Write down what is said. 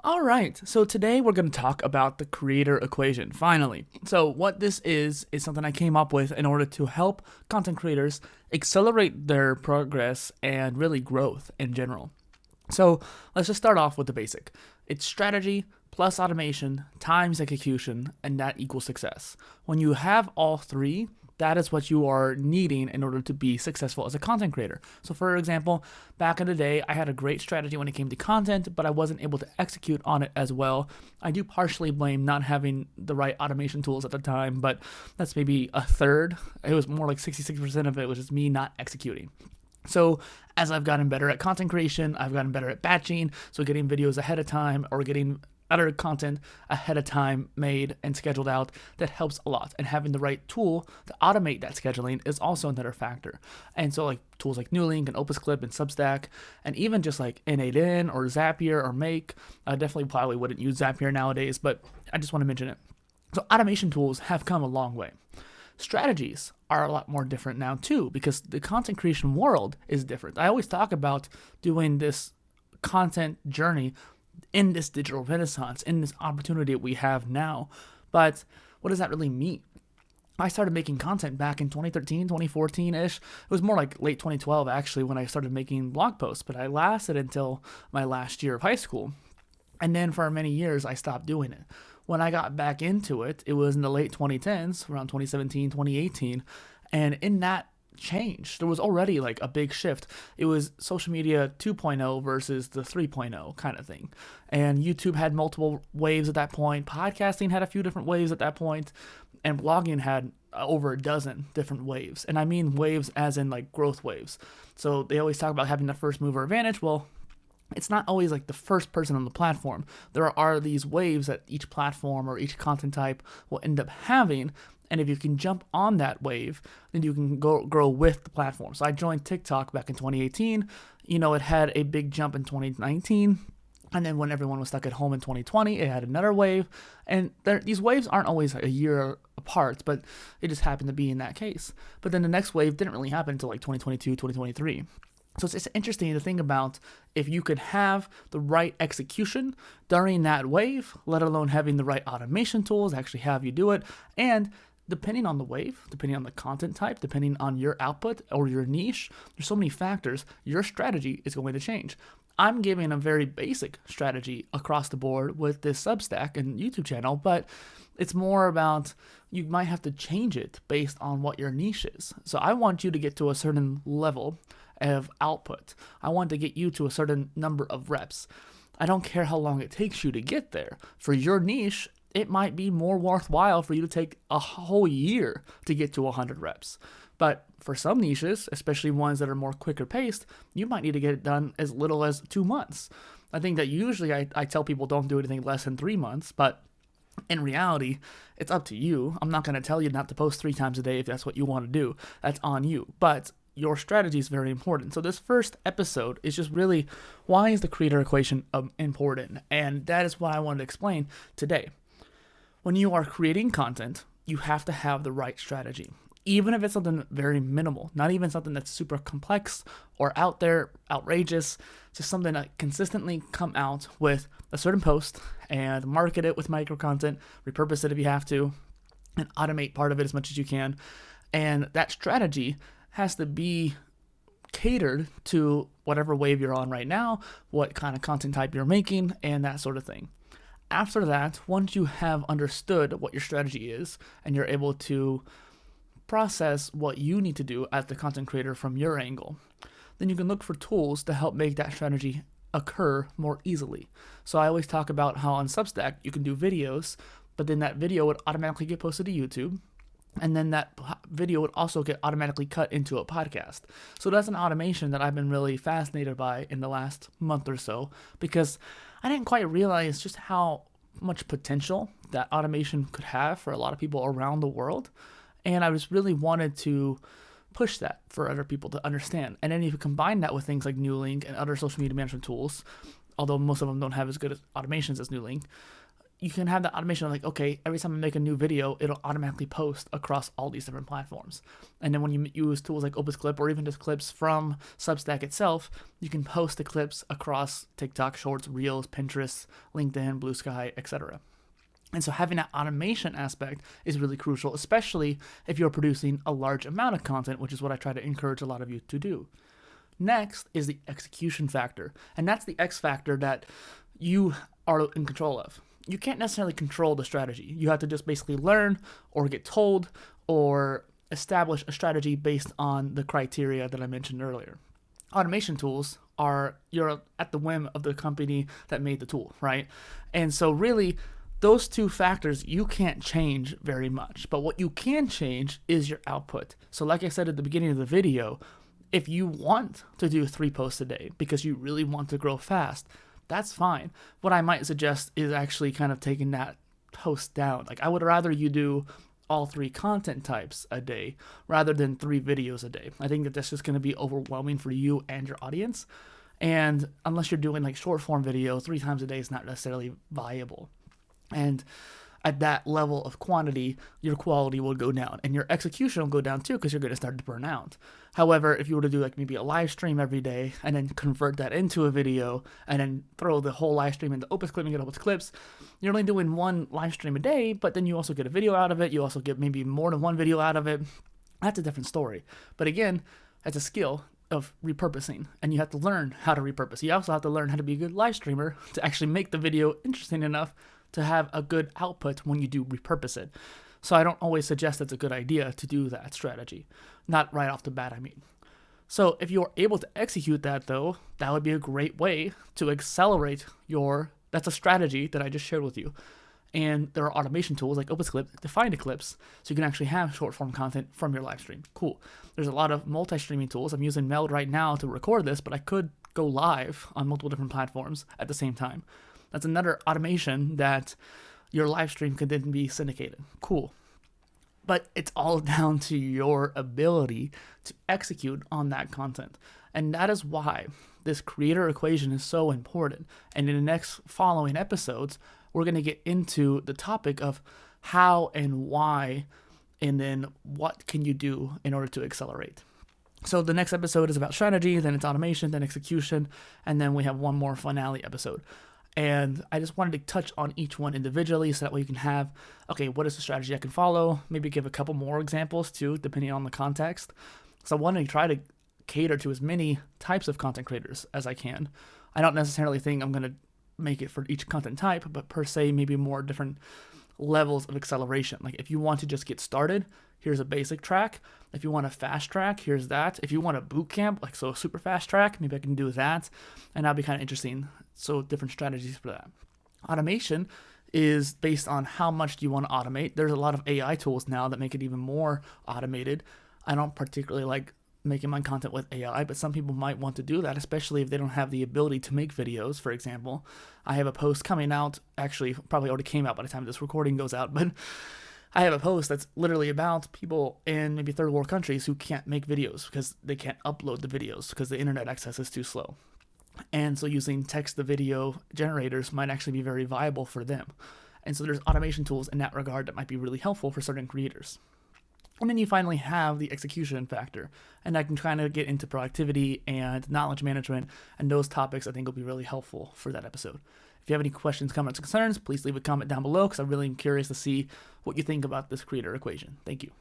All right, so today we're going to talk about the creator equation, finally. So, what this is something I came up with in order to help content creators accelerate their progress and really growth in general. So, let's just start off with the basic. It's strategy plus automation times execution, and that equals success. When you have all three, that is what you are needing in order to be successful as a content creator. So for example, back in the day, I had a great strategy when it came to content, but I wasn't able to execute on it as well. I do partially blame not having the right automation tools at the time, but that's maybe a third. It was more like 66% of it was just me not executing. So as I've gotten better at content creation, I've gotten better at batching, so getting videos ahead of time or getting other content ahead of time made and scheduled out, that helps a lot. And having the right tool to automate that scheduling is also another factor. And so like tools like Nuelink and Opus and Substack, and even just like N8N or Zapier or Make, I definitely probably wouldn't use Zapier nowadays, but I just want to mention it. So automation tools have come a long way. Strategies are a lot more different now too, because the content creation world is different. I always talk about doing this content journey in this digital renaissance, in this opportunity we have now. But what does that really mean? I started making content back in 2013, 2014-ish. It was more like late 2012, actually, when I started making blog posts, but I lasted until my last year of high school. And then for many years, I stopped doing it. When I got back into it, it was in the late 2010s, around 2017, 2018. And in that change, there was already like a big shift. It was social media 2.0 versus the 3.0 kind of thing. And YouTube had multiple waves at that point. Podcasting had a few different waves at that point. And blogging had over a dozen different waves. And I mean waves as in like growth waves. So they always talk about having the first mover advantage. Well, it's not always like the first person on the platform. There are these waves that each platform or each content type will end up having. And if you can jump on that wave, then you can grow with the platform. So I joined TikTok back in 2018. It had a big jump in 2019. And then when everyone was stuck at home in 2020, it had another wave. And these waves aren't always a year apart, but it just happened to be in that case. But then the next wave didn't really happen until like 2022, 2023. So it's interesting to think about if you could have the right execution during that wave, let alone having the right automation tools actually have you do it. And depending on the wave, depending on the content type, depending on your output or your niche, there's so many factors, your strategy is going to change. I'm giving a very basic strategy across the board with this Substack and YouTube channel, but it's more about you might have to change it based on what your niche is. So I want you to get to a certain level of output. I want to get you to a certain number of reps. I don't care how long it takes you to get there. For your niche, it might be more worthwhile for you to take a whole year to get to 100 reps. But for some niches, especially ones that are more quicker paced, you might need to get it done as little as 2 months. I think that usually I tell people don't do anything less than 3 months, but in reality, it's up to you. I'm not going to tell you not to post 3 times a day if that's what you want to do. That's on you. But your strategy is very important. So this first episode is just really, why is the creator equation important? And that is what I wanted to explain today. When you are creating content, you have to have the right strategy. Even if it's something very minimal, not even something that's super complex or out there, outrageous, just something that consistently come out with a certain post and market it with micro content, repurpose it if you have to, and automate part of it as much as you can. And that strategy has to be catered to whatever wave you're on right now, what kind of content type you're making, and that sort of thing. After that, once you have understood what your strategy is and you're able to process what you need to do as the content creator from your angle, then you can look for tools to help make that strategy occur more easily. So I always talk about how on Substack you can do videos, but then that video would automatically get posted to YouTube. And then that video would also get automatically cut into a podcast. So that's an automation that I've been really fascinated by in the last month or so, because I didn't quite realize just how much potential that automation could have for a lot of people around the world. And I just really wanted to push that for other people to understand. And then if you combine that with things like Nuelink and other social media management tools, although most of them don't have as good automations as Nuelink, you can have that automation of like, okay, every time I make a new video, it'll automatically post across all these different platforms. And then when you use tools like Opus Clip or even just clips from Substack itself, you can post the clips across TikTok, Shorts, Reels, Pinterest, LinkedIn, Blue Sky, etc. And so having that automation aspect is really crucial, especially if you're producing a large amount of content, which is what I try to encourage a lot of you to do. Next is the execution factor, and that's the X factor that you are in control of. You can't necessarily control the strategy. You have to just basically learn or get told or establish a strategy based on the criteria that I mentioned earlier. Automation tools you're at the whim of the company that made the tool, right? And so really, those two factors you can't change very much, but what you can change is your output. So like I said at the beginning of the video, if you want to do 3 posts a day because you really want to grow fast, that's fine. What I might suggest is actually kind of taking that post down. Like I would rather you do all 3 content types a day rather than 3 videos a day. I think that that's just going to be overwhelming for you and your audience. And unless you're doing like short form video, 3 times a day is not necessarily viable. And at that level of quantity, your quality will go down and your execution will go down too because you're going to start to burn out. However, if you were to do like maybe a live stream every day and then convert that into a video and then throw the whole live stream into Opus Clip and get Opus Clips, you're only doing 1 live stream a day, but then you also get a video out of it. You also get maybe more than 1 video out of it. That's a different story. But again, that's a skill of repurposing, and you have to learn how to repurpose. You also have to learn how to be a good live streamer to actually make the video interesting enough to have a good output when you do repurpose it. So I don't always suggest it's a good idea to do that strategy. Not right off the bat, I mean. So if you're able to execute that though, that would be a great way to accelerate that's a strategy that I just shared with you. And there are automation tools like Opus Clip to find the clips so you can actually have short form content from your live stream. Cool. There's a lot of multi-streaming tools. I'm using Meld right now to record this, but I could go live on multiple different platforms at the same time. That's another automation that your live stream could then be syndicated. Cool. But it's all down to your ability to execute on that content. And that is why this creator equation is so important. And in the next following episodes, we're going to get into the topic of how and why, and then what can you do in order to accelerate. So the next episode is about strategy, then it's automation, then execution, and then we have one more finale episode. And I just wanted to touch on each one individually so that way you can have, okay, what is the strategy I can follow? Maybe give a couple more examples too, depending on the context. So I want to try to cater to as many types of content creators as I can. I don't necessarily think I'm going to make it for each content type, but per se, maybe more different levels of acceleration. Like if you want to just get started, here's a basic track. If you want a fast track, here's that. If you want a boot camp, like so a super fast track, maybe I can do that. And that'll be kind of interesting. So different strategies for that. Automation is based on how much do you want to automate. There's a lot of AI tools now that make it even more automated. I don't particularly like making my content with AI, but some people might want to do that, especially if they don't have the ability to make videos, for example. I have a post coming out, actually probably already came out by the time this recording goes out, but I have a post that's literally about people in maybe third world countries who can't make videos because they can't upload the videos because the internet access is too slow. And so using text-to-video generators might actually be very viable for them. And so there's automation tools in that regard that might be really helpful for certain creators. And then you finally have the execution factor, and I can kind of get into productivity and knowledge management, and those topics I think will be really helpful for that episode. If you have any questions, comments, or concerns, please leave a comment down below because I'm really curious to see what you think about this creator equation. Thank you.